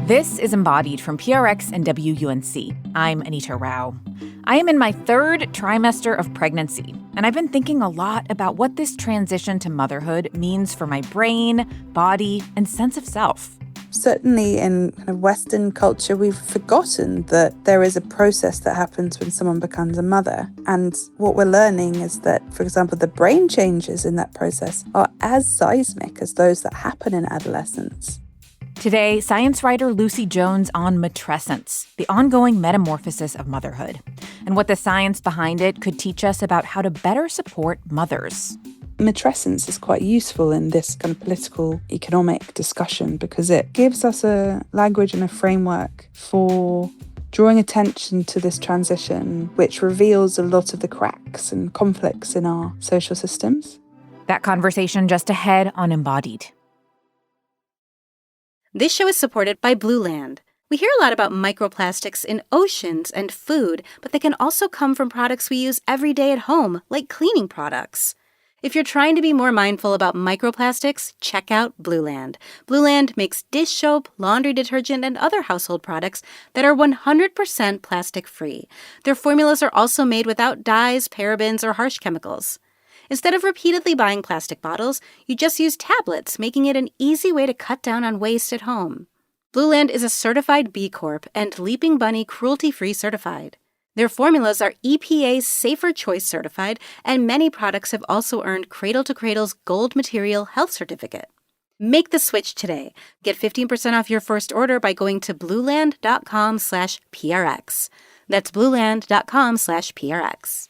This is Embodied from PRX and WUNC. I'm Anita Rao. I am in my third trimester of pregnancy, and I've been thinking a lot about what this transition to motherhood means for my brain, body, and sense of self. Certainly in kind of Western culture, we've forgotten that there is a process that happens when someone becomes a mother. And what we're learning is that, for example, the brain changes in that process are as seismic as those that happen in adolescence. Today, science writer Lucy Jones on Matrescence, the ongoing metamorphosis of motherhood, and what the science behind it could teach us about how to better support mothers. Matrescence is quite useful in this kind of political, economic discussion because it gives us a language and a framework for drawing attention to this transition, which reveals a lot of the cracks and conflicts in our social systems. That conversation just ahead on Embodied. This show is supported by Blue Land. We hear a lot about microplastics in oceans and food, but they can also come from products we use every day at home, like cleaning products. If you're trying to be more mindful about microplastics, check out Blue Land. Blue Land makes dish soap, laundry detergent, and other household products that are 100% plastic-free. Their formulas are also made without dyes, parabens, or harsh chemicals. Instead of repeatedly buying plastic bottles, you just use tablets, making it an easy way to cut down on waste at home. Blue Land is a certified B Corp and Leaping Bunny cruelty-free certified. Their formulas are EPA Safer Choice certified, and many products have also earned Cradle to Cradle's Gold Material Health Certificate. Make the switch today. Get 15% off your first order by going to blueland.com/PRX. That's blueland.com/PRX.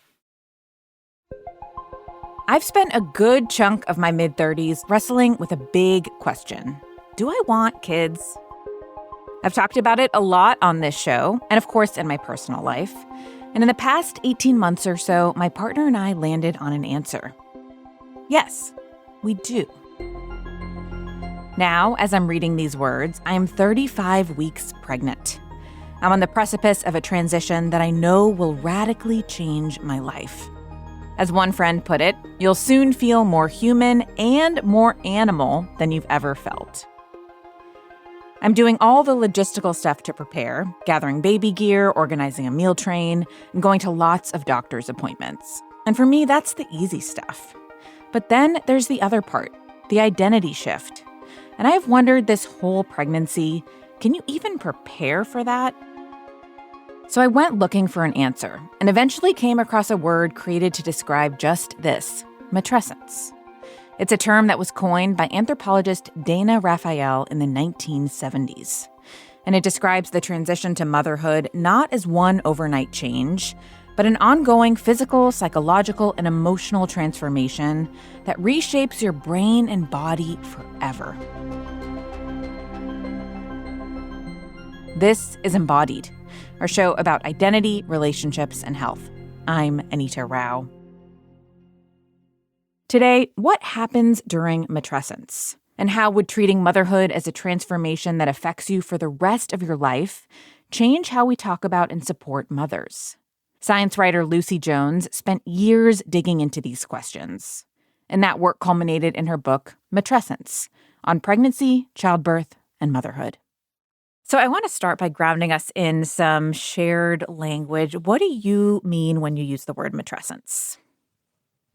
I've spent a good chunk of my mid-30s wrestling with a big question. Do I want kids? I've talked about it a lot on this show, and of course in my personal life. And in the past 18 months or so, my partner and I landed on an answer. Yes, we do. Now, as I'm reading these words, I am 35 weeks pregnant. I'm on the precipice of a transition that I know will radically change my life. As one friend put it, you'll soon feel more human and more animal than you've ever felt. I'm doing all the logistical stuff to prepare, gathering baby gear, organizing a meal train, and going to lots of doctor's appointments. And for me, that's the easy stuff. But then there's the other part, the identity shift. And I've wondered this whole pregnancy, can you even prepare for that? So I went looking for an answer and eventually came across a word created to describe just this, matrescence. It's a term that was coined by anthropologist Dana Raphael in the 1970s. And it describes the transition to motherhood not as one overnight change, but an ongoing physical, psychological, and emotional transformation that reshapes your brain and body forever. This is Embodied, our show about identity, relationships, and health. I'm Anita Rao. Today, what happens during matrescence? And how would treating motherhood as a transformation that affects you for the rest of your life change how we talk about and support mothers? Science writer Lucy Jones spent years digging into these questions. And that work culminated in her book, Matrescence, on pregnancy, childbirth, and motherhood. So I want to start by grounding us in some shared language. What do you mean when you use the word matrescence?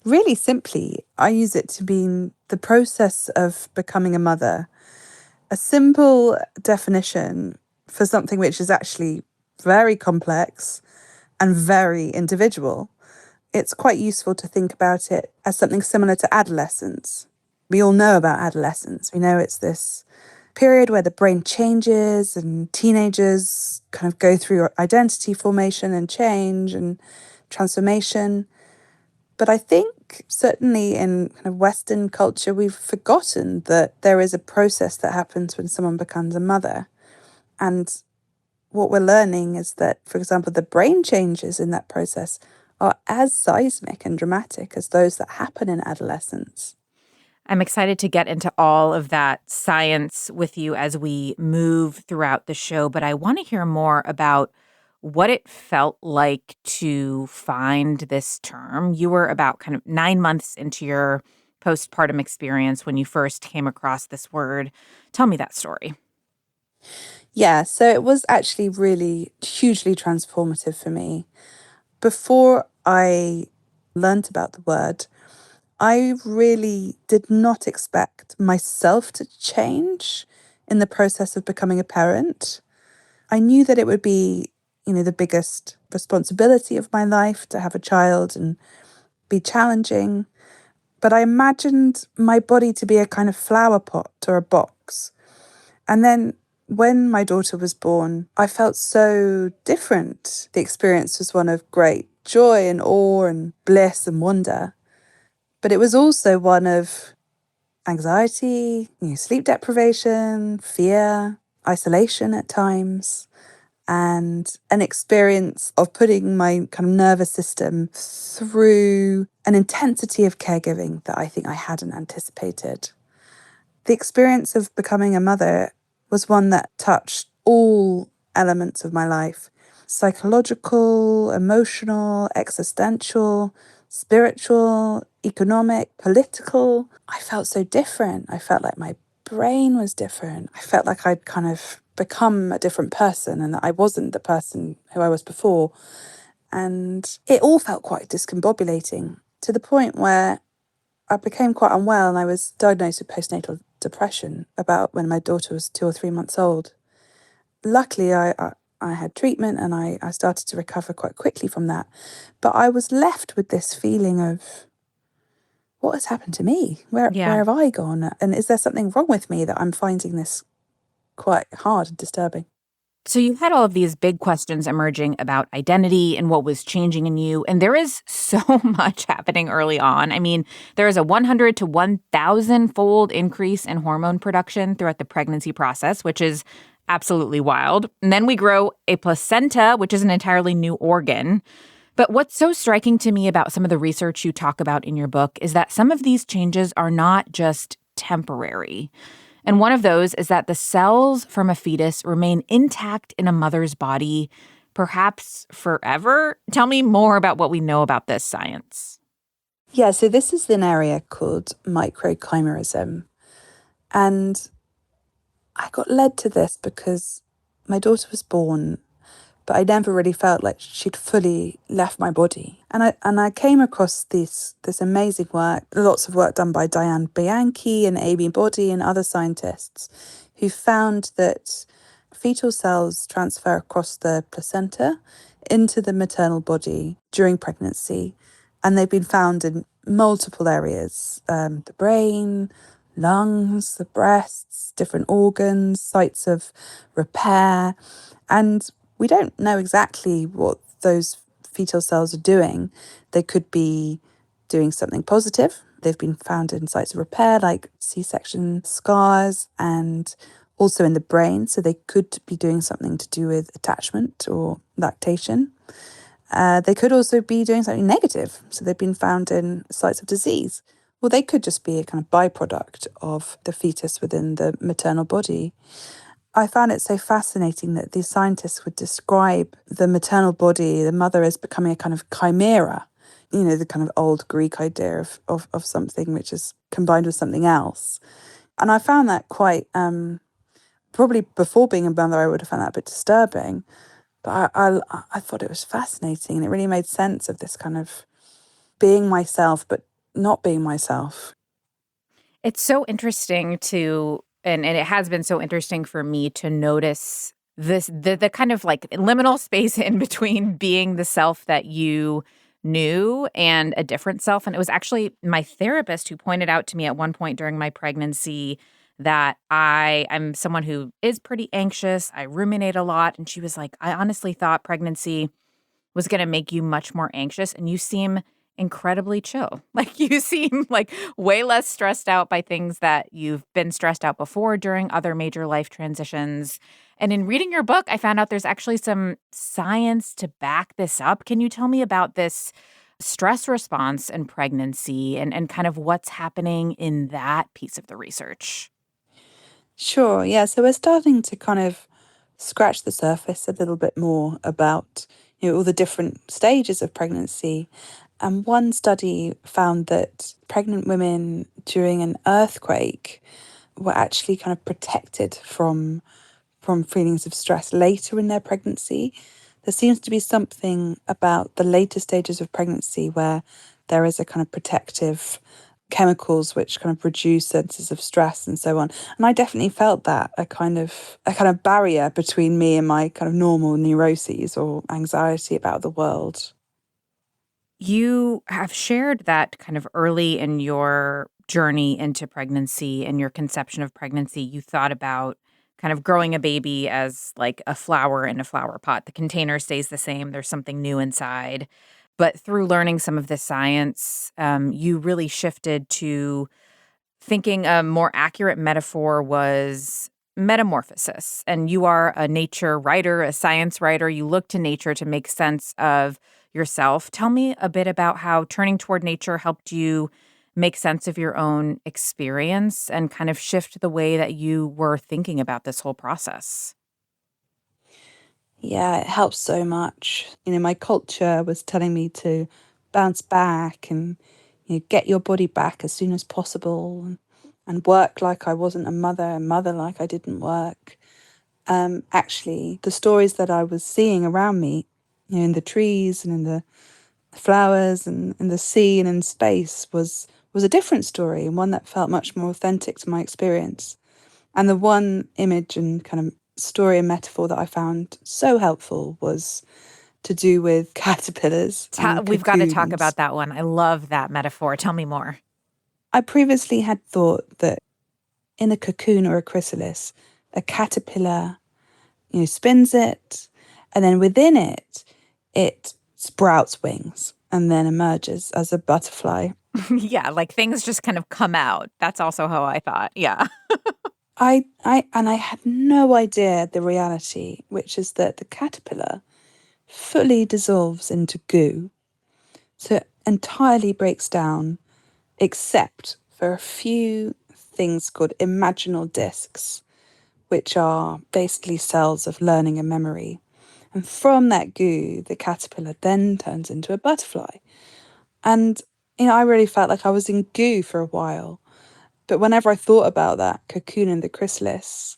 Really simply, I use it to mean the process of becoming a mother. A simple definition for something which is actually very complex and very individual. It's quite useful to think about it as something similar to adolescence. We all know about adolescence. We know it's this period where the brain changes and teenagers kind of go through identity formation and change and transformation. But I think certainly in kind of Western culture, we've forgotten that there is a process that happens when someone becomes a mother. And what we're learning is that, for example, the brain changes in that process are as seismic and dramatic as those that happen in adolescence. I'm excited to get into all of that science with you as we move throughout the show, but I want to hear more about what it felt like to find this term. You were about kind of 9 months into your postpartum experience when you first came across this word. Tell me that story. Yeah, so it was actually really hugely transformative for me. Before I learnt about the word, I really did not expect myself to change in the process of becoming a parent. I knew that it would be, the biggest responsibility of my life to have a child and be challenging. But I imagined my body to be a kind of flower pot or a box. And then when my daughter was born, I felt so different. The experience was one of great joy and awe and bliss and wonder. But it was also one of anxiety, sleep deprivation, fear, isolation at times, and an experience of putting my kind of nervous system through an intensity of caregiving that I think I hadn't anticipated. The experience of becoming a mother was one that touched all elements of my life: psychological, emotional, existential, spiritual, economic, political. I felt so different. I felt like my brain was different. I felt like I'd kind of become a different person and that I wasn't the person who I was before. And it all felt quite discombobulating, to the point where I became quite unwell and I was diagnosed with postnatal depression about when my daughter was 2 or 3 months old. Luckily, I had treatment and I started to recover quite quickly from that. But I was left with this feeling of, what has happened to me? Where Yeah. have I gone? And is there something wrong with me that I'm finding this quite hard and disturbing? So you had all of these big questions emerging about identity and what was changing in you. And there is so much happening early on. I mean, there is a 100 to 1,000 fold increase in hormone production throughout the pregnancy process, which is absolutely wild. And then we grow a placenta, which is an entirely new organ. But what's so striking to me about some of the research you talk about in your book is that some of these changes are not just temporary. And one of those is that the cells from a fetus remain intact in a mother's body, perhaps forever. Tell me more about what we know about this science. Yeah, so this is an area called microchimerism. And I got led to this because my daughter was born, but I never really felt like she'd fully left my body. And I came across this amazing work, lots of work done by Diane Bianchi and Amy Boddy and other scientists, who found that fetal cells transfer across the placenta into the maternal body during pregnancy. And they've been found in multiple areas: the brain, lungs, the breasts, different organs, sites of repair. And we don't know exactly what those fetal cells are doing. They could be doing something positive. They've been found in sites of repair like C-section scars and also in the brain. So they could be doing something to do with attachment or lactation. They could also be doing something negative. So they've been found in sites of disease. Well, they could just be a kind of byproduct of the fetus within the maternal body. I found it so fascinating that these scientists would describe the maternal body, the mother, as becoming a kind of chimera, the kind of old Greek idea of something which is combined with something else. And I found that quite, probably before being a mother, I would have found that a bit disturbing. But I thought it was fascinating, and it really made sense of this kind of being myself, but not being myself. It's so interesting and it has been so interesting for me to notice the kind of like liminal space in between being the self that you knew and a different self. And it was actually my therapist who pointed out to me at one point during my pregnancy that I'm someone who is pretty anxious. I ruminate a lot. And she was like, I honestly thought pregnancy was going to make you much more anxious, and you seem incredibly chill. Like you seem like way less stressed out by things that you've been stressed out before during other major life transitions. And in reading your book, I found out there's actually some science to back this up. Can you tell me about this stress response in pregnancy and kind of what's happening in that piece of the research? Sure, yeah. So we're starting to kind of scratch the surface a little bit more about all the different stages of pregnancy. And one study found that pregnant women during an earthquake were actually kind of protected from from feelings of stress later in their pregnancy. There seems to be something about the later stages of pregnancy where there is a kind of protective chemicals which kind of reduce senses of stress and so on. And I definitely felt that a kind of barrier between me and my kind of normal neuroses or anxiety about the world. You have shared that kind of early in your journey into pregnancy and your conception of pregnancy, you thought about kind of growing a baby as like a flower in a flower pot. The container stays the same, there's something new inside. But through learning some of the science, you really shifted to thinking a more accurate metaphor was metamorphosis. And you are a nature writer, a science writer. You look to nature to make sense of yourself. Tell me a bit about how turning toward nature helped you make sense of your own experience and kind of shift the way that you were thinking about this whole process. Yeah, it helps so much. My culture was telling me to bounce back and get your body back as soon as possible and work like I wasn't a mother and mother like I didn't work. Actually, the stories that I was seeing around me, in the trees and in the flowers and in the sea and in space was a different story and one that felt much more authentic to my experience. And the one image and kind of story and metaphor that I found so helpful was to do with caterpillars and We've got to talk cocoons. about that one. I love that metaphor. Tell me more. I previously had thought that in a cocoon or a chrysalis, a caterpillar, spins it, and then within it, it sprouts wings and then emerges as a butterfly. Yeah, like things just kind of come out. That's also how I thought. Yeah. I had no idea the reality, which is that the caterpillar fully dissolves into goo, so it entirely breaks down, except for a few things called imaginal discs, which are basically cells of learning and memory. And from that goo, the caterpillar then turns into a butterfly. And, I really felt like I was in goo for a while. But whenever I thought about that cocoon and the chrysalis,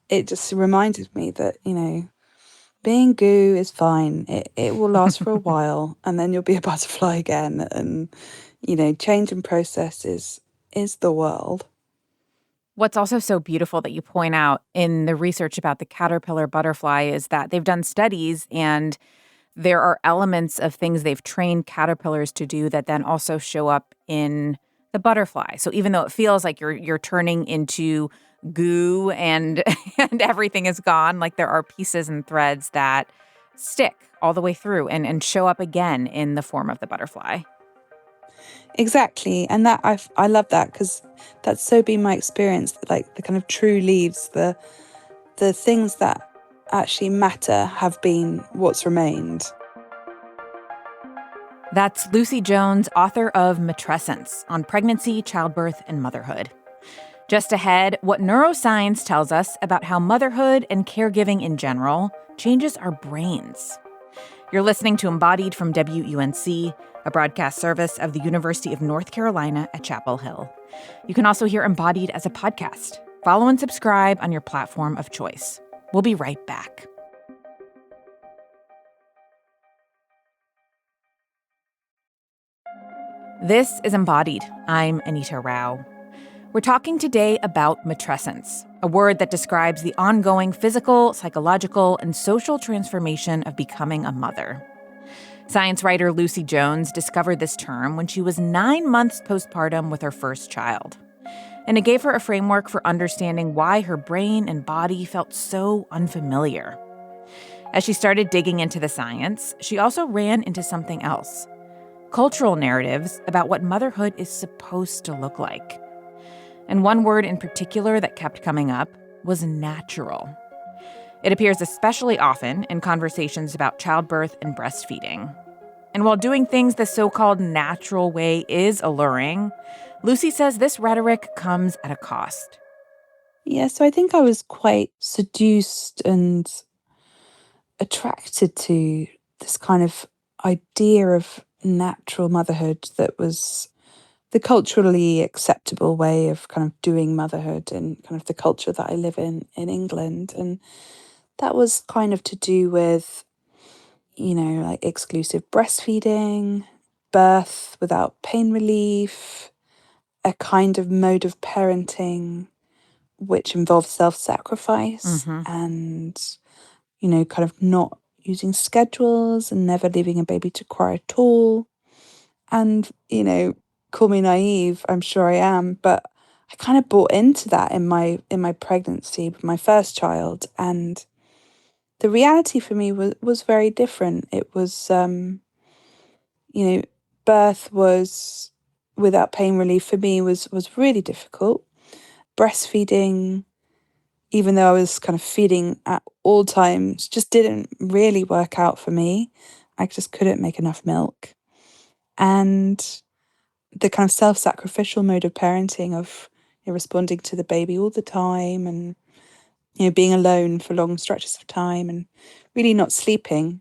it just reminded me that, being goo is fine. It will last for a while and then you'll be a butterfly again. And, change and process is the world. What's also so beautiful that you point out in the research about the caterpillar butterfly is that they've done studies and there are elements of things they've trained caterpillars to do that then also show up in the butterfly. So even though it feels like you're turning into goo and and everything is gone, like there are pieces and threads that stick all the way through and show up again in the form of the butterfly. Exactly. And that I love that because that's so been my experience, that, like the kind of true leaves, the things that actually matter have been what's remained. That's Lucy Jones, author of Matrescence on pregnancy, childbirth, and motherhood. Just ahead, what neuroscience tells us about how motherhood and caregiving in general changes our brains. You're listening to Embodied from WUNC, a broadcast service of the University of North Carolina at Chapel Hill. You can also hear Embodied as a podcast. Follow and subscribe on your platform of choice. We'll be right back. This is Embodied. I'm Anita Rao. We're talking today about matrescence, a word that describes the ongoing physical, psychological, and social transformation of becoming a mother. Science writer Lucy Jones discovered this term when she was 9 months postpartum with her first child. And it gave her a framework for understanding why her brain and body felt so unfamiliar. As she started digging into the science, she also ran into something else: cultural narratives about what motherhood is supposed to look like. And one word in particular that kept coming up was natural. It appears especially often in conversations about childbirth and breastfeeding. And while doing things the so-called natural way is alluring, Lucy says this rhetoric comes at a cost. Yeah, so I think I was quite seduced and attracted to this kind of idea of natural motherhood that was the culturally acceptable way of kind of doing motherhood and kind of the culture that I live in England. And that was kind of to do with, like exclusive breastfeeding, birth without pain relief, a kind of mode of parenting which involved self-sacrifice and, kind of not using schedules and never leaving a baby to cry at all. And, call me naive, I'm sure I am, but I kind of bought into that in my pregnancy with my first child. And the reality for me was very different. It was, birth was without pain relief for me was really difficult. Breastfeeding, even though I was kind of feeding at all times, just didn't really work out for me. I just couldn't make enough milk. And the kind of self-sacrificial mode of parenting of responding to the baby all the time and being alone for long stretches of time and really not sleeping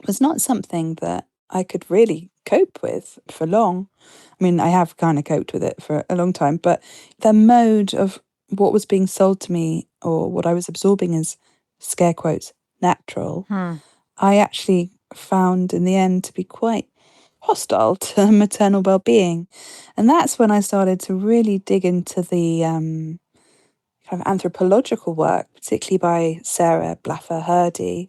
was not something that I could really cope with for long. I mean, I have kind of coped with it for a long time, but the mode of what was being sold to me or what I was absorbing as scare quotes natural, I actually found in the end to be quite hostile to maternal well-being. And that's when I started to really dig into the kind of anthropological work, particularly by Sarah Blaffer Hrdy,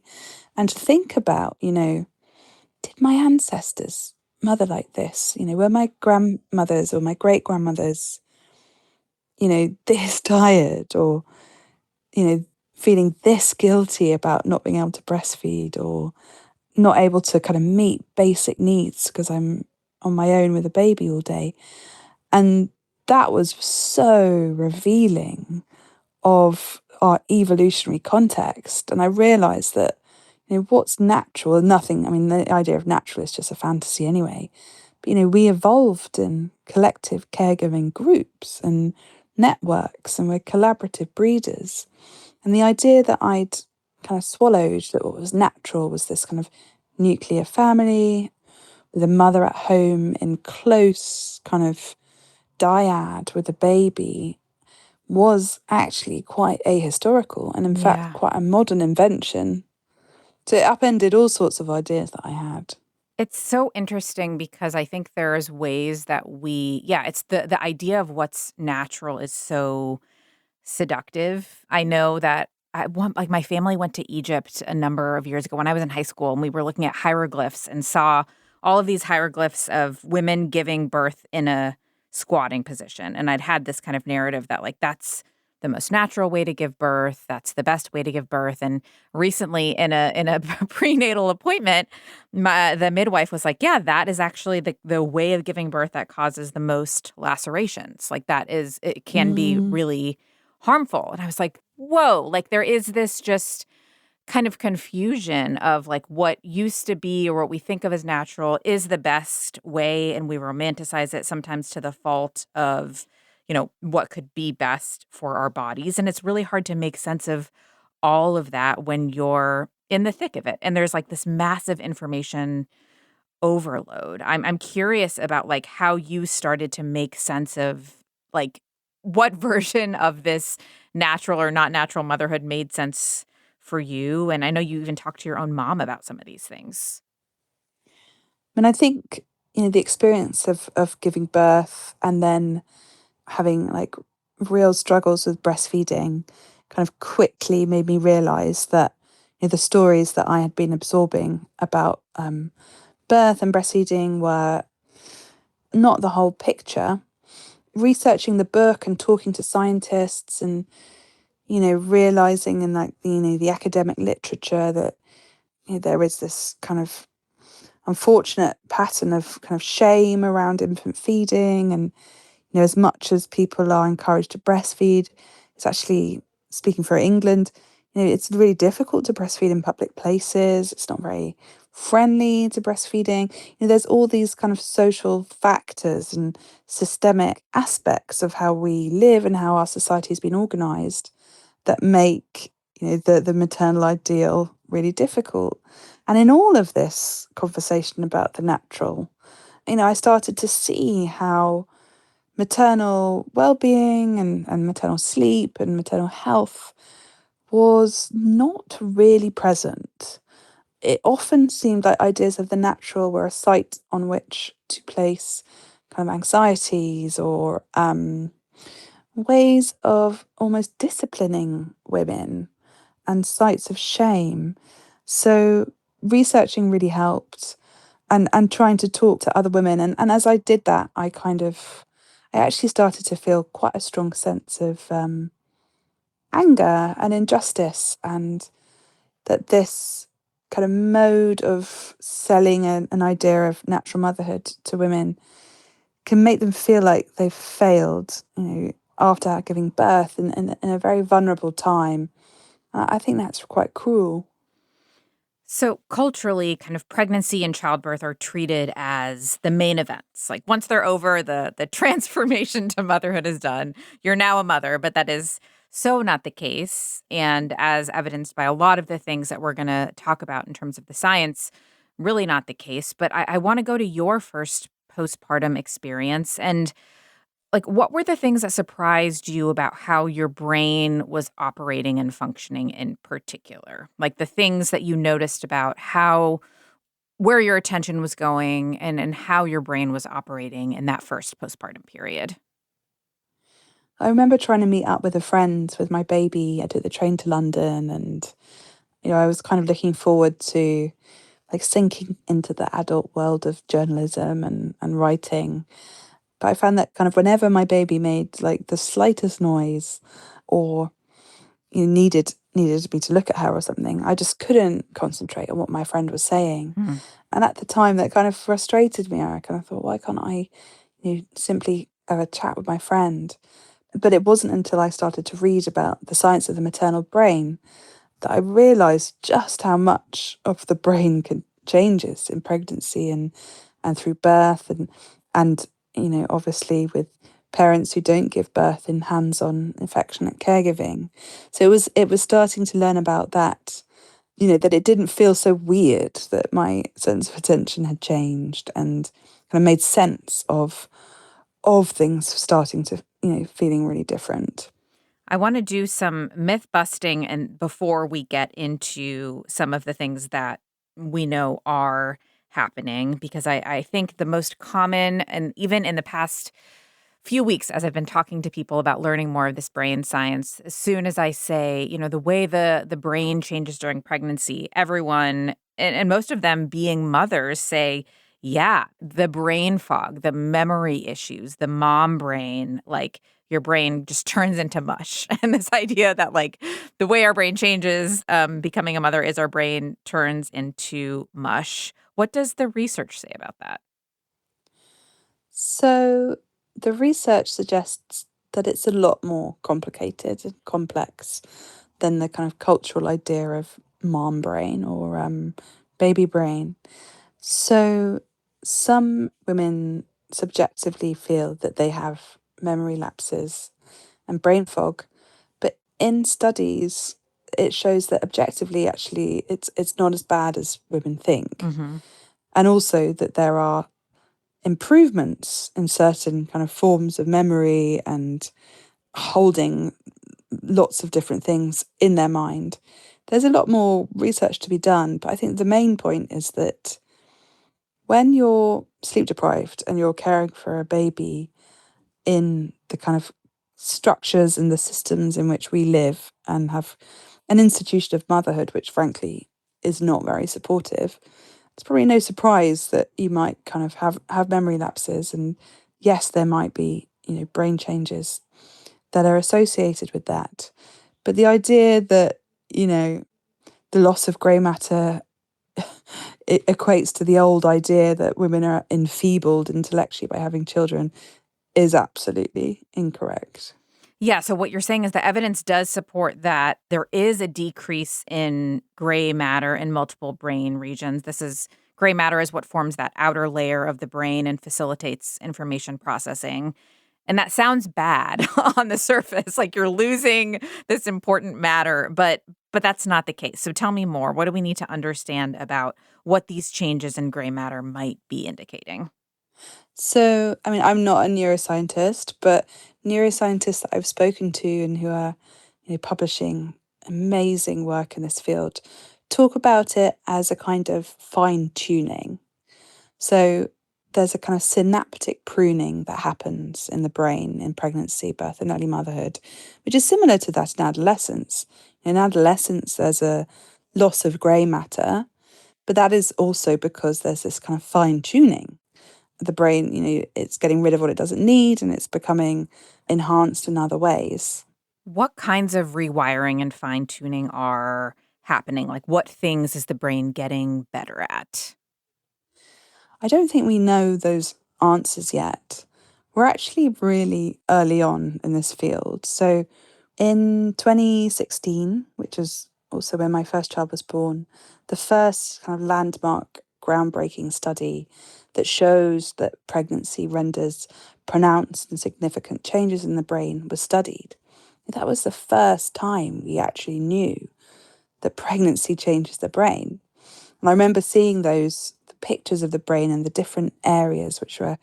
and to think about, did my ancestors mother like this? Were my grandmothers or my great-grandmothers, this tired or, feeling this guilty about not being able to breastfeed or not able to kind of meet basic needs because I'm on my own with a baby all day. And that was so revealing of our evolutionary context. And I realized that, what's natural and nothing, I mean, the idea of natural is just a fantasy anyway. But, we evolved in collective caregiving groups and networks, and we're collaborative breeders. And the idea that I'd kind of swallowed that what was natural was this kind of nuclear family with a mother at home in close kind of dyad with a baby was actually quite ahistorical and in fact quite a modern invention. So it upended all sorts of ideas that I had. It's so interesting because I think there's ways that it's the idea of what's natural is so seductive. I know that my family went to Egypt a number of years ago when I was in high school, and we were looking at hieroglyphs and saw all of these hieroglyphs of women giving birth in a squatting position. And I'd had this kind of narrative that that's the most natural way to give birth. That's the best way to give birth. And recently in a prenatal appointment, the midwife was like, yeah, that is actually the way of giving birth that causes the most lacerations. It can be really harmful. And I was like, whoa, there is this just kind of confusion of what used to be or what we think of as natural is the best way. And we romanticize it sometimes to the fault of, what could be best for our bodies. And it's really hard to make sense of all of that when you're in the thick of it. And there's this massive information overload. I'm curious about how you started to make sense of what version of this natural or not natural motherhood made sense for you. And I know you even talked to your own mom about some of these things. And I think, the experience of giving birth and then having real struggles with breastfeeding kind of quickly made me realize that the stories that I had been absorbing about birth and breastfeeding were not the whole picture. Researching the book and talking to scientists and realizing in the academic literature that there is this kind of unfortunate pattern of kind of shame around infant feeding. And as much as people are encouraged to breastfeed, it's actually, speaking for England, it's really difficult to breastfeed in public places. It's not very friendly to breastfeeding. There's all these kind of social factors and systemic aspects of how we live and how our society has been organized that make, the maternal ideal really difficult. And in all of this conversation about the natural, I started to see how maternal well-being and maternal sleep and maternal health was not really present. It often seemed like ideas of the natural were a site on which to place kind of anxieties or ways of almost disciplining women and sites of shame. So researching really helped and trying to talk to other women. And as I did that, I actually started to feel quite a strong sense of anger and injustice, and that this kind of mode of selling an idea of natural motherhood to women can make them feel like they've failed, after giving birth in a very vulnerable time. I think that's quite cruel. So culturally, kind of pregnancy and childbirth are treated as the main events. Like once they're over, the transformation to motherhood is done. You're now a mother, but that is so not the case. And as evidenced by a lot of the things that we're going to talk about in terms of the science, really not the case. But I want to go to your first postpartum experience. And like, what were the things that surprised you about how your brain was operating and functioning in particular? Like the things that you noticed about where your attention was going and how your brain was operating in that first postpartum period. I remember trying to meet up with a friend with my baby. I took the train to London, and I was kind of looking forward to like sinking into the adult world of journalism and writing. But I found that kind of whenever my baby made like the slightest noise, or needed me to look at her or something, I just couldn't concentrate on what my friend was saying. Hmm. And at the time, that kind of frustrated me. I kind of thought, why can't I, simply have a chat with my friend? But it wasn't until I started to read about the science of the maternal brain that I realised just how much of the brain changes in pregnancy and through birth, and obviously with parents who don't give birth in hands-on affectionate caregiving. So it was starting to learn about that, that it didn't feel so weird, that my sense of attention had changed and kind of made sense of things starting to, feeling really different. I want to do some myth busting and before we get into some of the things that we know are happening, because I think the most common, and even in the past few weeks, as I've been talking to people about learning more of this brain science, as soon as I say, the way the brain changes during pregnancy, everyone, and most of them being mothers, say, yeah, the brain fog, the memory issues, the mom brain, like your brain just turns into mush. And this idea that like the way our brain changes, becoming a mother, is our brain turns into mush. What does the research say about that? So the research suggests that it's a lot more complicated and complex than the kind of cultural idea of mom brain or baby brain. So some women subjectively feel that they have memory lapses and brain fog, but in studies it shows that objectively actually it's not as bad as women think. Mm-hmm. And also that there are improvements in certain kind of forms of memory and holding lots of different things in their mind. There's a lot more research to be done, but I think the main point is that when you're sleep deprived and you're caring for a baby in the kind of structures and the systems in which we live and have an institution of motherhood, which frankly is not very supportive, it's probably no surprise that you might kind of have memory lapses. And yes, there might be, brain changes that are associated with that. But the idea that, the loss of grey matter it equates to the old idea that women are enfeebled intellectually by having children is absolutely incorrect. Yeah, so what you're saying is the evidence does support that there is a decrease in gray matter in multiple brain regions. Gray matter is what forms that outer layer of the brain and facilitates information processing. And that sounds bad on the surface, like you're losing this important matter, but that's not the case. So tell me more. What do we need to understand about what these changes in gray matter might be indicating? So, I mean, I'm not a neuroscientist, but neuroscientists that I've spoken to and who are, publishing amazing work in this field talk about it as a kind of fine tuning. So, there's a kind of synaptic pruning that happens in the brain in pregnancy, birth, and early motherhood, which is similar to that in adolescence. In adolescence, there's a loss of grey matter, but that is also because there's this kind of fine tuning. The brain, it's getting rid of what it doesn't need and it's becoming enhanced in other ways. What kinds of rewiring and fine tuning are happening? Like, what things is the brain getting better at? I don't think we know those answers yet. We're actually really early on in this field. So in 2016, which was also when my first child was born, the first kind of landmark groundbreaking study that shows that pregnancy renders pronounced and significant changes in the brain was studied. That was the first time we actually knew that pregnancy changes the brain. And I remember seeing the pictures of the brain and the different areas which were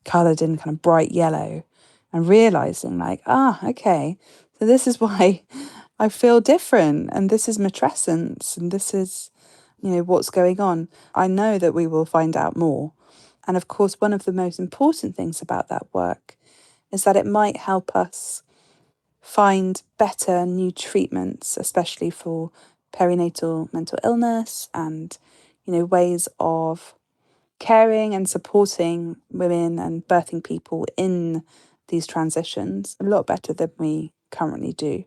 coloured in kind of bright yellow and realising okay, so this is why I feel different and this is matrescence and this is, what's going on. I know that we will find out more. And of course, one of the most important things about that work is that it might help us find better new treatments, especially for perinatal mental illness and, ways of caring and supporting women and birthing people in these transitions a lot better than we currently do.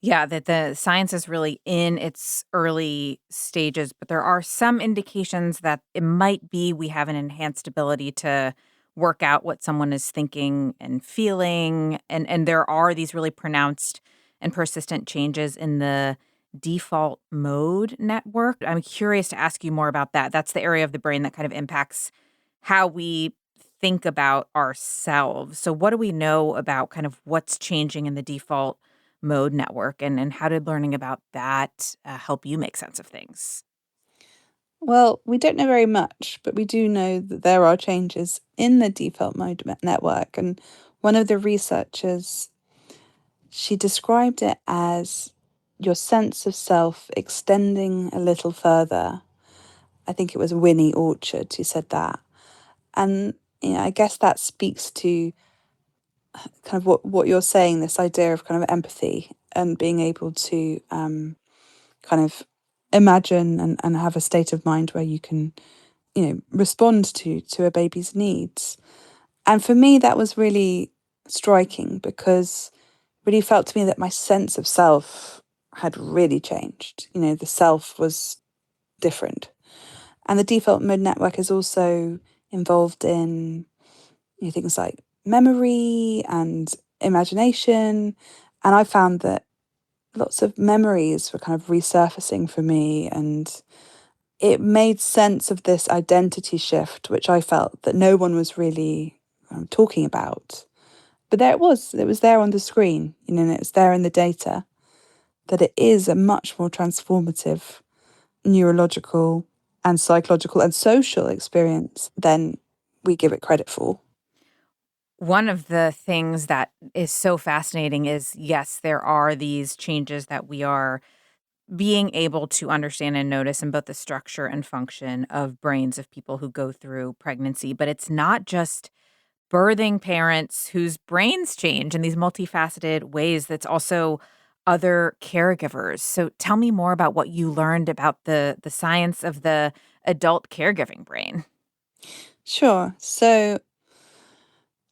Yeah, that the science is really in its early stages, but there are some indications that it might be we have an enhanced ability to work out what someone is thinking and feeling. And there are these really pronounced and persistent changes in the default mode network. I'm curious to ask you more about that. That's the area of the brain that kind of impacts how we think about ourselves. So what do we know about kind of what's changing in the default mode network, and how did learning about that help you make sense of things? Well, we don't know very much, but we do know that there are changes in the default mode network. And one of the researchers, she described it as your sense of self extending a little further. I think it was Winnie Orchard who said that. And I guess that speaks to kind of what you're saying, this idea of kind of empathy and being able to kind of imagine and have a state of mind where you can, respond to a baby's needs. And for me, that was really striking because it really felt to me that my sense of self had really changed. The self was different. And the default mode network is also involved in things like memory and imagination. And I found that lots of memories were kind of resurfacing for me. And it made sense of this identity shift, which I felt that no one was really talking about. But there it was there on the screen, and it's there in the data that it is a much more transformative neurological and psychological and social experience than we give it credit for. One of the things that is so fascinating is, yes, there are these changes that we are being able to understand and notice in both the structure and function of brains of people who go through pregnancy, but it's not just birthing parents whose brains change in these multifaceted ways. That's also other caregivers. So tell me more about what you learned about the science of the adult caregiving brain. Sure. So,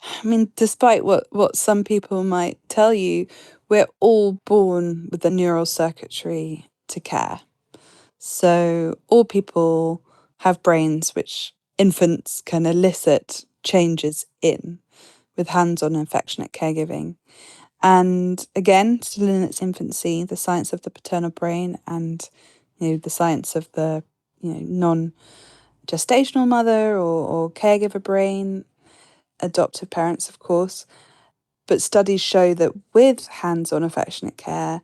I mean, despite what some people might tell you, we're all born with the neural circuitry to care. So, all people have brains which infants can elicit changes in with hands on affectionate caregiving. And again, still in its infancy, the science of the paternal brain and the science of the non gestational mother or caregiver brain, adoptive parents, of course. But studies show that with hands on affectionate care,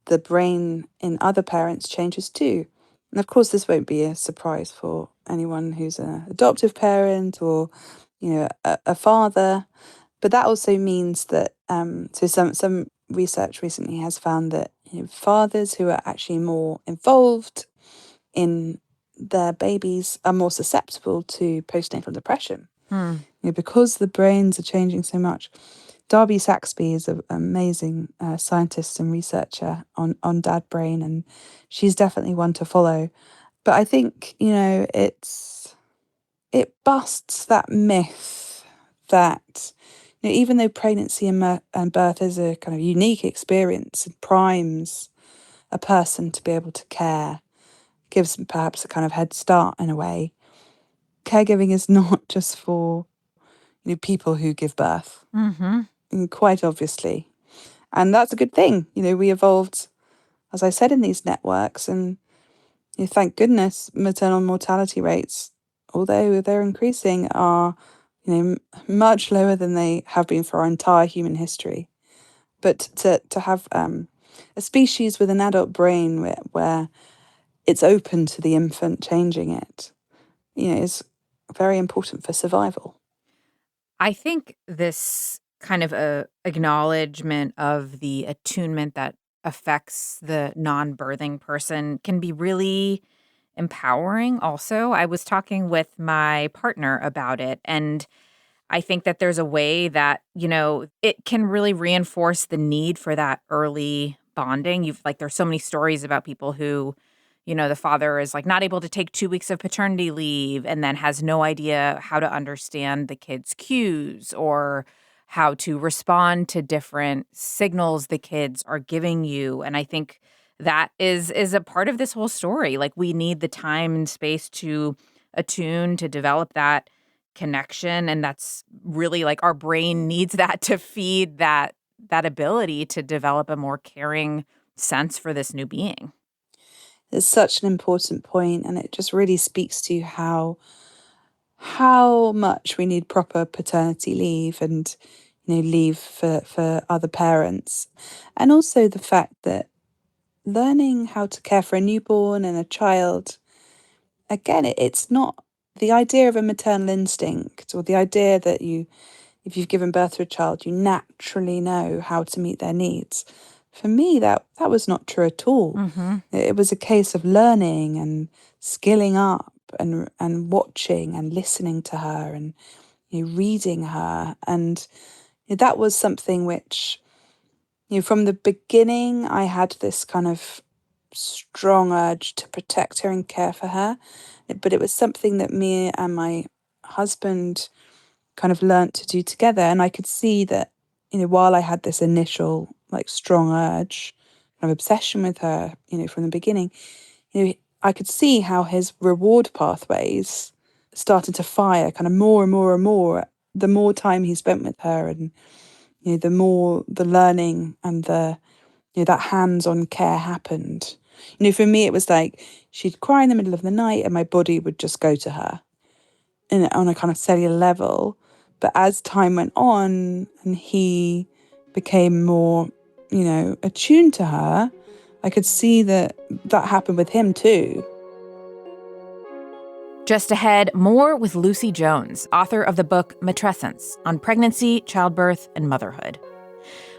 the brain in other parents changes too. And of course, this won't be a surprise for anyone who's an adoptive parent or, a father. But that also means that so some research recently has found that fathers who are actually more involved in their babies are more susceptible to postnatal depression. Because the brains are changing so much. Darby Saxby is an amazing scientist and researcher on dad brain, and she's definitely one to follow. But I think, it busts that myth that even though pregnancy and birth is a kind of unique experience, it primes a person to be able to care, gives them perhaps a kind of head start in a way. Caregiving is not just for people who give birth, quite obviously. And that's a good thing. We evolved, as I said, in these networks, and thank goodness maternal mortality rates, although they're increasing, are much lower than they have been for our entire human history. But to have a species with an adult brain where it's open to the infant changing it, is very important for survival. I think this kind of acknowledgement of the attunement that affects the non-birthing person can be really empowering also. I was talking with my partner about it, and I think that there's a way that, it can really reinforce the need for that early bonding. There's so many stories about people who, the father is not able to take 2 weeks of paternity leave and then has no idea how to understand the kid's cues or how to respond to different signals the kids are giving you. And I think that is a part of this whole story. We need the time and space to attune, to develop that connection. And that's really our brain needs that to feed that ability to develop a more caring sense for this new being. It's such an important point, and it just really speaks to how much we need proper paternity leave and leave for other parents. And also the fact that learning how to care for a newborn and a child, again, it's not the idea of a maternal instinct, or the idea that if you've given birth to a child, you naturally know how to meet their needs. For me, that was not true at all. It was a case of learning and skilling up and watching and listening to her and reading her. And that was something which, from the beginning, I had this kind of strong urge to protect her and care for her. But it was something that me and my husband kind of learnt to do together. And I could see that, while I had this initial strong urge, kind of obsession with her, from the beginning, I could see how his reward pathways started to fire kind of more and more and more the more time he spent with her, and the more the learning and the that hands-on care happened. For me, it was she'd cry in the middle of the night and my body would just go to her on a kind of cellular level. But as time went on and he became more attuned to her, I could see that happened with him too. Just ahead, more with Lucy Jones, author of the book Matrescence on pregnancy, childbirth, and motherhood.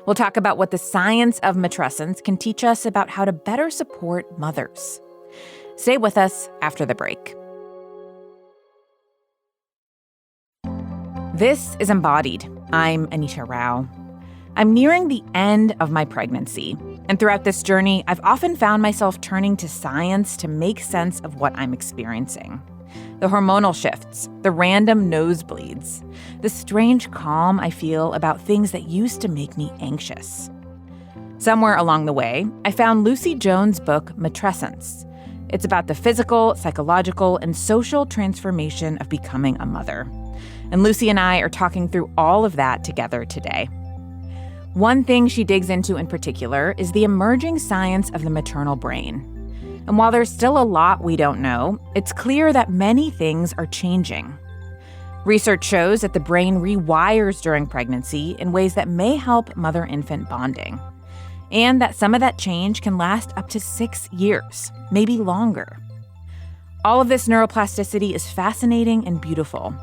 We'll talk about what the science of matrescence can teach us about how to better support mothers. Stay with us after the break. This is Embodied. I'm Anita Rao. I'm nearing the end of my pregnancy, and throughout this journey, I've often found myself turning to science to make sense of what I'm experiencing. The hormonal shifts, the random nosebleeds, the strange calm I feel about things that used to make me anxious. Somewhere along the way, I found Lucy Jones' book, Matrescence. It's about the physical, psychological, and social transformation of becoming a mother. And Lucy and I are talking through all of that together today. One thing she digs into in particular is the emerging science of the maternal brain. And while there's still a lot we don't know, it's clear that many things are changing. Research shows that the brain rewires during pregnancy in ways that may help mother-infant bonding, and that some of that change can last up to 6 years, maybe longer. All of this neuroplasticity is fascinating and beautiful,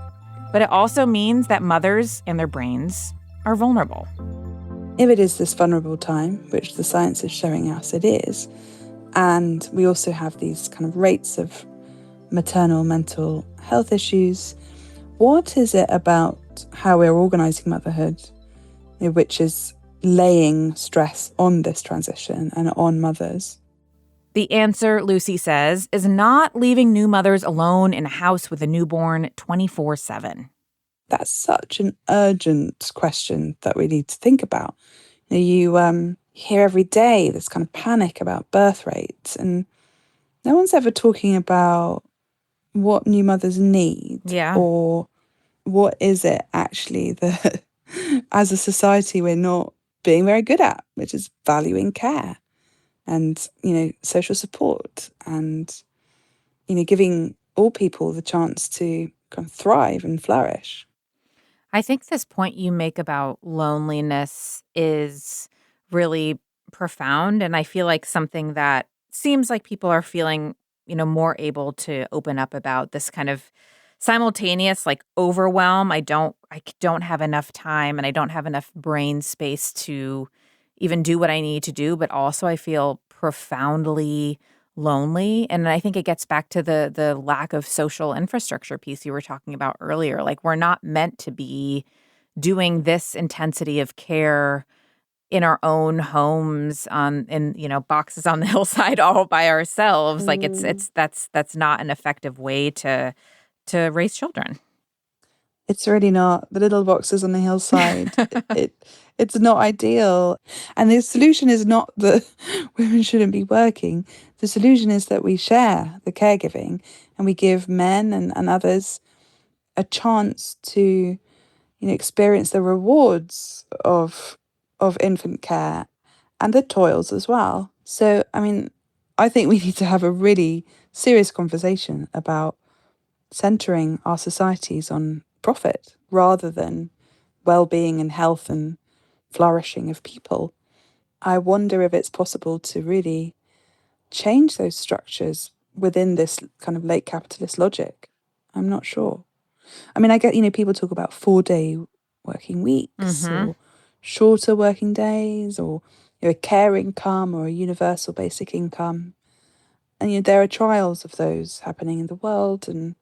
But it also means that mothers and their brains are vulnerable. If it is this vulnerable time, which the science is showing us it is, and we also have these kind of rates of maternal mental health issues, what is it about how we're organising motherhood, which is laying stress on this transition and on mothers? The answer, Lucy says, is not leaving new mothers alone in a house with a newborn 24/7. That's such an urgent question that we need to think about. You hear every day this kind of panic about birth rates, and no one's ever talking about what new mothers need, or what is it actually that as a society we're not being very good at, which is valuing care and, social support and, giving all people the chance to kind of thrive and flourish. I think this point you make about loneliness is really profound. And I feel like something that seems like people are feeling, more able to open up about this kind of simultaneous like overwhelm. I don't have enough time and I don't have enough brain space to even do what I need to do. But also I feel profoundly lonely. And I think it gets back to the lack of social infrastructure piece you were talking about earlier. Like we're not meant to be doing this intensity of care in our own homes in boxes on the hillside all by ourselves. Like that's not an effective way to raise children. It's really not. The little boxes on the hillside, it's not ideal. And the solution is not that women shouldn't be working. The solution is that we share the caregiving and we give men and others a chance to, experience the rewards of infant care and the toils as well. So, I think we need to have a really serious conversation about centering our societies on profit rather than well-being and health and flourishing of people. I wonder if it's possible to really change those structures within this kind of late capitalist logic. I'm not sure. I get, people talk about 4-day working weeks or shorter working days or a care income or a universal basic income. And there are trials of those happening in the world, and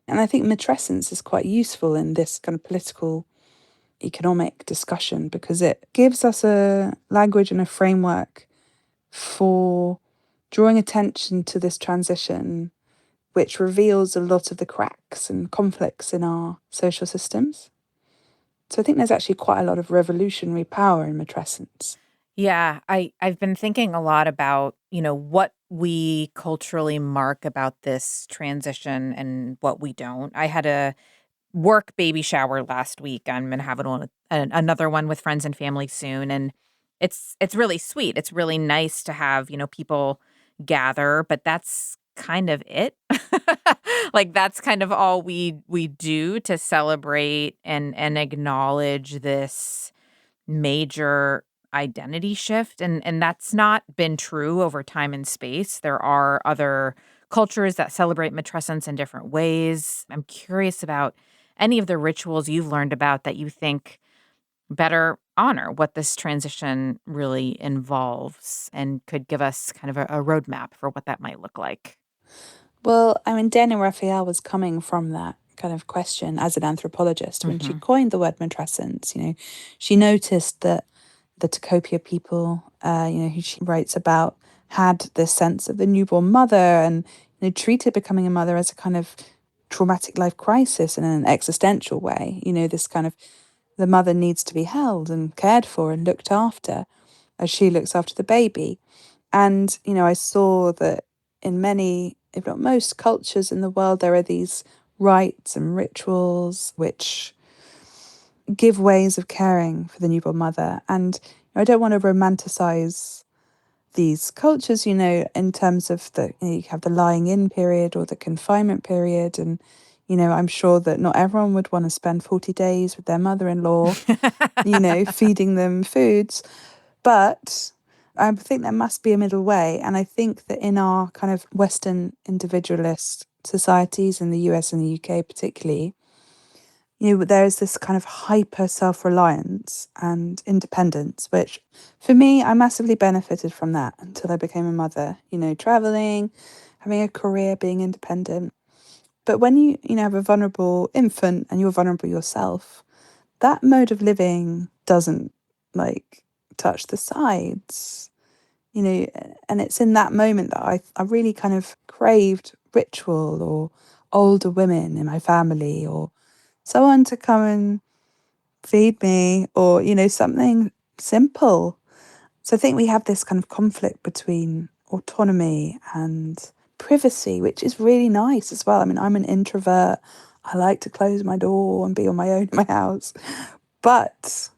I think matrescence is quite useful in this kind of political, economic discussion because it gives us a language and a framework for drawing attention to this transition, which reveals a lot of the cracks and conflicts in our social systems. So I think there's actually quite a lot of revolutionary power in matrescence. Yeah, I've been thinking a lot about, what we culturally mark about this transition and what we don't. I had a work baby shower last week. I'm gonna have another one with friends and family soon, and it's really sweet. It's really nice to have, people gather, but that's kind of it. Like that's kind of all we do to celebrate and acknowledge this major identity shift, and that's not been true over time and space. There are other cultures that celebrate matrescence in different ways. I'm curious about any of the rituals you've learned about that you think better honor what this transition really involves and could give us kind of a roadmap for what that might look like. Well, Dana Raphael was coming from that kind of question as an anthropologist when she coined the word matrescence. She noticed that the Tacopia people, who she writes about, had this sense of the newborn mother and treated becoming a mother as a kind of traumatic life crisis in an existential way. This kind of the mother needs to be held and cared for and looked after as she looks after the baby. And, I saw that in many, if not most cultures in the world, there are these rites and rituals which give ways of caring for the newborn mother. And I don't want to romanticize these cultures, in terms of you have the lying in period or the confinement period. And, I'm sure that not everyone would want to spend 40 days with their mother-in-law, feeding them foods. But I think there must be a middle way. And I think that in our kind of Western individualist societies in the US and the UK particularly, There's this kind of hyper self-reliance and independence, which for me, I massively benefited from that until I became a mother, traveling, having a career, being independent. But when you have a vulnerable infant and you're vulnerable yourself, that mode of living doesn't touch the sides, and it's in that moment that I really kind of craved ritual or older women in my family or someone to come and feed me or, something simple. So I think we have this kind of conflict between autonomy and privacy, which is really nice as well. I mean, I'm an introvert. I like to close my door and be on my own in my house. But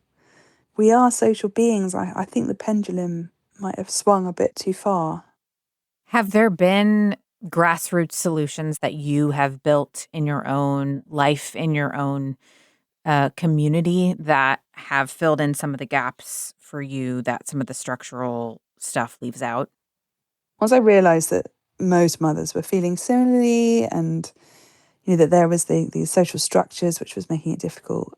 we are social beings. I think the pendulum might have swung a bit too far. Have there been grassroots solutions that you have built in your own life, in your own community that have filled in some of the gaps for you that some of the structural stuff leaves out? Once I realised that most mothers were feeling similarly and that there was these social structures which was making it difficult,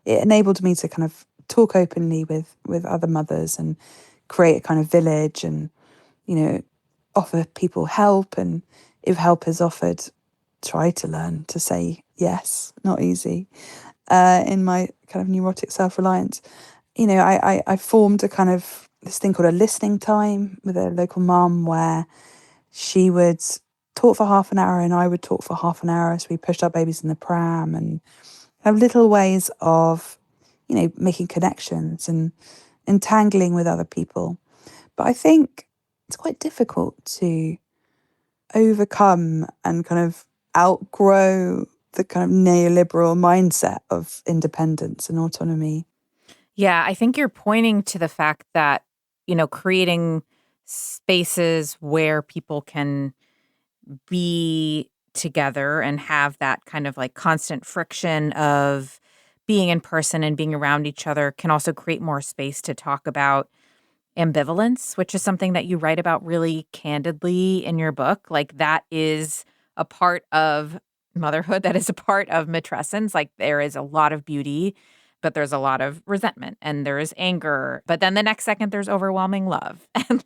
it enabled me to kind of talk openly with other mothers and create a kind of village and, offer people help. And if help is offered, try to learn to say yes, not easy. In my kind of neurotic self-reliance, I formed a kind of this thing called a listening time with a local mum where she would talk for half an hour and I would talk for half an hour. So we pushed our babies in the pram and have little ways of, making connections and entangling with other people. But I think it's quite difficult to overcome and kind of outgrow the kind of neoliberal mindset of independence and autonomy. Yeah, I think you're pointing to the fact that, creating spaces where people can be together and have that kind of constant friction of being in person and being around each other can also create more space to talk about ambivalence, which is something that you write about really candidly in your book. That is a part of motherhood, that is a part of matrescence. There is a lot of beauty, but there's a lot of resentment and there is anger. But then the next second there's overwhelming love. And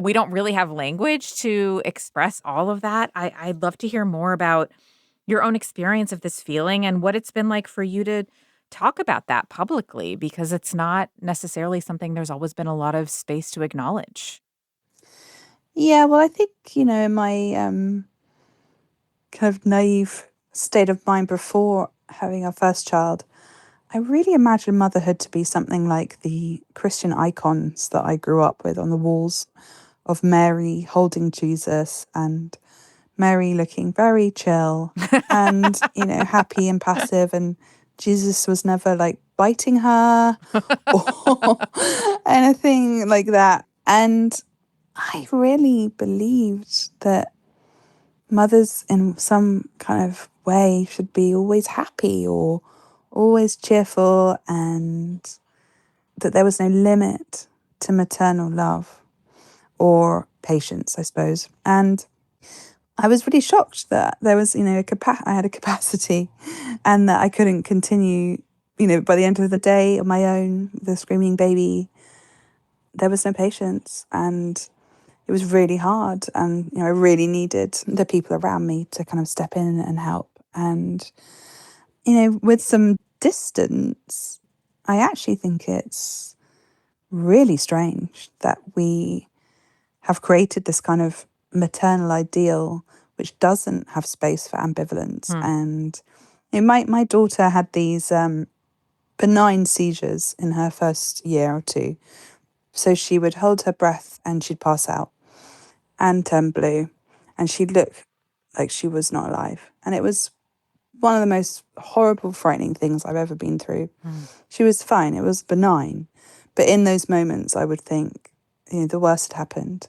we don't really have language to express all of that. I'd love to hear more about your own experience of this feeling and what it's been like for you to talk about that publicly, because it's not necessarily something there's always been a lot of space to acknowledge. Yeah, well, I think, in my kind of naive state of mind before having our first child, I really imagined motherhood to be something like the Christian icons that I grew up with on the walls of Mary holding Jesus and Mary looking very chill and, happy and passive. And Jesus was never biting her or anything like that. And I really believed that mothers in some kind of way should be always happy or always cheerful, and that there was no limit to maternal love or patience, I suppose. And I was really shocked that there was, I had a capacity and that I couldn't continue, by the end of the day on my own, the screaming baby. There was no patience and it was really hard. And, I really needed the people around me to kind of step in and help. And, with some distance, I actually think it's really strange that we have created this kind of maternal ideal which doesn't have space for ambivalence. And my daughter had these benign seizures in her first year or two. So she would hold her breath and she'd pass out and turn blue and she'd look like she was not alive. And it was one of the most horrible, frightening things I've ever been through. She was fine. It was benign. But in those moments, I would think, the worst had happened.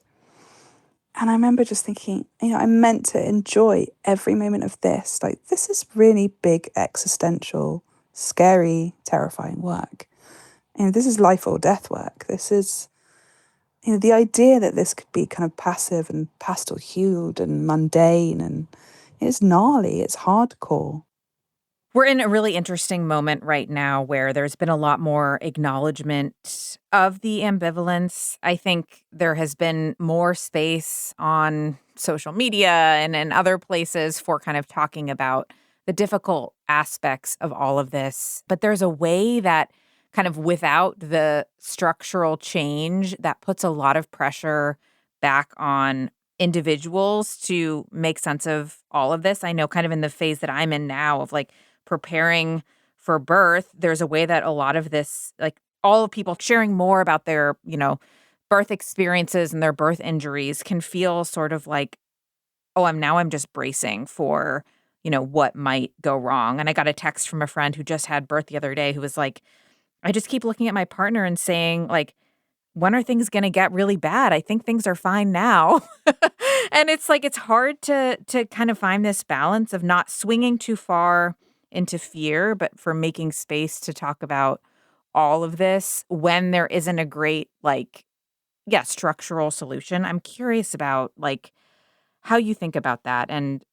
And I remember just thinking, I'm meant to enjoy every moment of this. This is really big, existential, scary, terrifying work. This is life or death work. This is, the idea that this could be kind of passive and pastel-hued and mundane and it's gnarly, it's hardcore. We're in a really interesting moment right now where there's been a lot more acknowledgement of the ambivalence. I think there has been more space on social media and in other places for kind of talking about the difficult aspects of all of this. But there's a way that kind of without the structural change that puts a lot of pressure back on individuals to make sense of all of this. I know kind of in the phase that I'm in now of like preparing for birth, there's a way that a lot of this, like all of people sharing more about their, birth experiences and their birth injuries can feel sort of like, oh, I'm just bracing for, what might go wrong. And I got a text from a friend who just had birth the other day who was like, I just keep looking at my partner and saying, like, when are things going to get really bad? I think things are fine now. And it's like it's hard to kind of find this balance of not swinging too far into fear, but for making space to talk about all of this when there isn't a great structural solution. I'm curious about like how you think about that and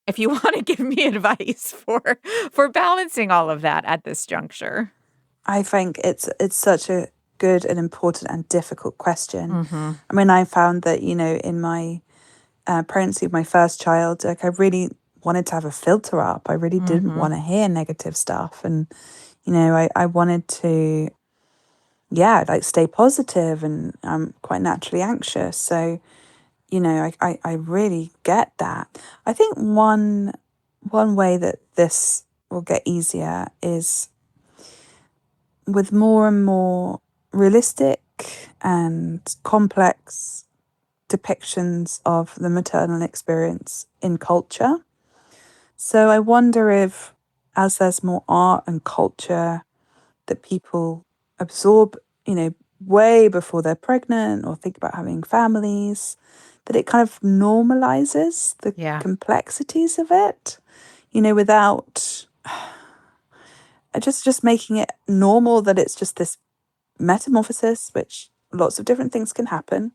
if you want to give me advice for balancing all of that at this juncture. I think it's such a good and important and difficult question. Mm-hmm. I mean, I found that, in my pregnancy of my first child, like I really wanted to have a filter up. I really didn't want to hear negative stuff. And, I wanted to, like stay positive, and I'm quite naturally anxious. So, I really get that. I think one way that this will get easier is with more and more realistic and complex depictions of the maternal experience in culture. So I wonder if, as there's more art and culture that people absorb, way before they're pregnant or think about having families, that it kind of normalizes the complexities of it, without just making it normal that it's just this metamorphosis, which lots of different things can happen.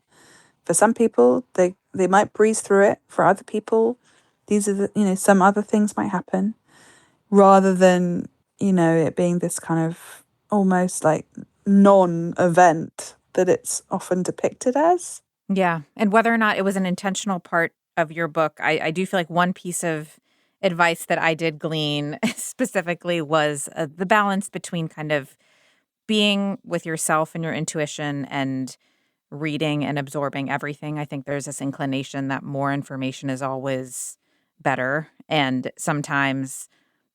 For some people, they might breeze through it. For other people, these are some other things might happen, rather than, it being this kind of almost like non-event that it's often depicted as. Yeah. And whether or not it was an intentional part of your book, I do feel like one piece of advice that I did glean specifically was the balance between kind of being with yourself and your intuition and reading and absorbing everything. I think there's this inclination that more information is always better. And sometimes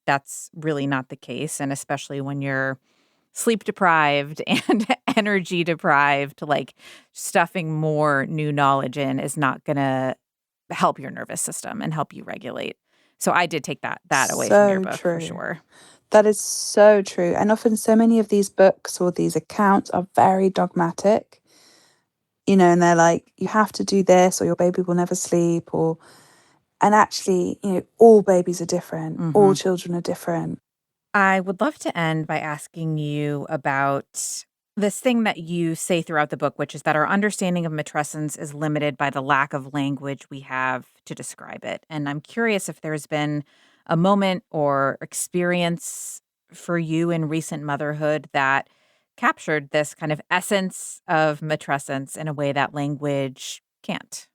that's really not the case. And especially when you're sleep deprived and energy deprived, like stuffing more new knowledge in is not going to help your nervous system and help you regulate. So I did take that away from your book for sure. That is so true. And often so many of these books or these accounts are very dogmatic, and they're like, you have to do this or your baby will never sleep, and actually, all babies are different. All children are different. I would love to end by asking you about this thing that you say throughout the book, which is that our understanding of matrescence is limited by the lack of language we have to describe it. And I'm curious if there's been a moment or experience for you in recent motherhood that captured this kind of essence of matrescence in a way that language can't.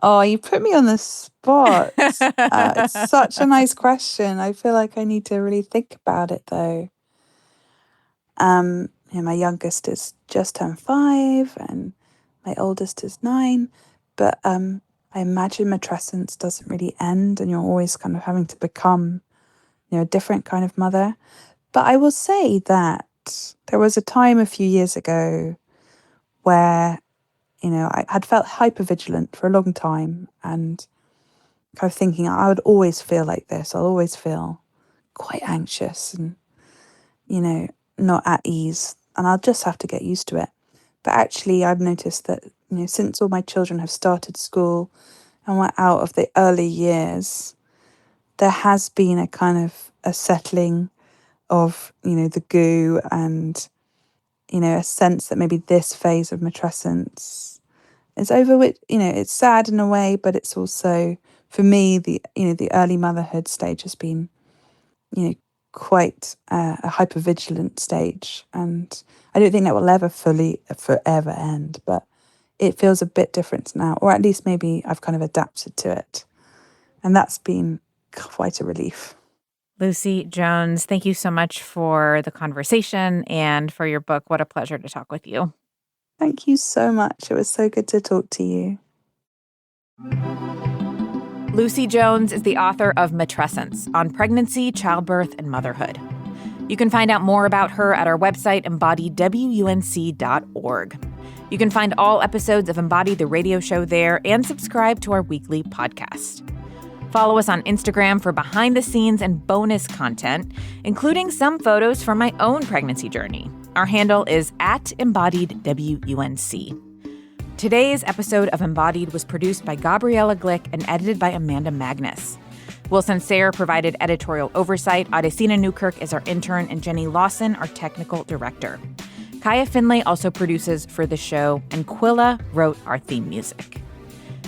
Oh, you put me on the spot. It's such a nice question. I feel like I need to really think about it, though. My youngest is just turned 5, and my oldest is 9. But I imagine matrescence doesn't really end, and you're always kind of having to become, a different kind of mother. But I will say that there was a time a few years ago where I had felt hypervigilant for a long time, and kind of thinking I would always feel like this. I'll always feel quite anxious and, not at ease, and I'll just have to get used to it. But actually, I've noticed that, since all my children have started school and we're out of the early years, there has been a kind of a settling of, the goo and, a sense that maybe this phase of matrescence is over, which, it's sad in a way, but it's also, for me, the early motherhood stage has been quite a hypervigilant stage. And I don't think that will ever forever end, but it feels a bit different now, or at least maybe I've kind of adapted to it. And that's been quite a relief. Lucy Jones, thank you so much for the conversation and for your book. What a pleasure to talk with you. Thank you so much. It was so good to talk to you. Lucy Jones is the author of Matrescence on pregnancy, childbirth, and motherhood. You can find out more about her at our website, embodiedwunc.org. You can find all episodes of Embodied the radio show there and subscribe to our weekly podcast. Follow us on Instagram for behind-the-scenes and bonus content, including some photos from my own pregnancy journey. Our handle is @EmbodiedWUNC. Today's episode of Embodied was produced by Gabriella Glick and edited by Amanda Magnus. Wilson Sayre provided editorial oversight, Adesina Newkirk is our intern, and Jenny Lawson, our technical director. Kaya Finlay also produces for the show, and Quilla wrote our theme music.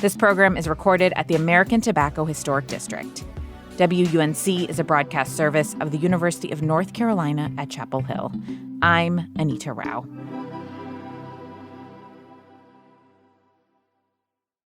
This program is recorded at the American Tobacco Historic District. WUNC is a broadcast service of the University of North Carolina at Chapel Hill. I'm Anita Rao.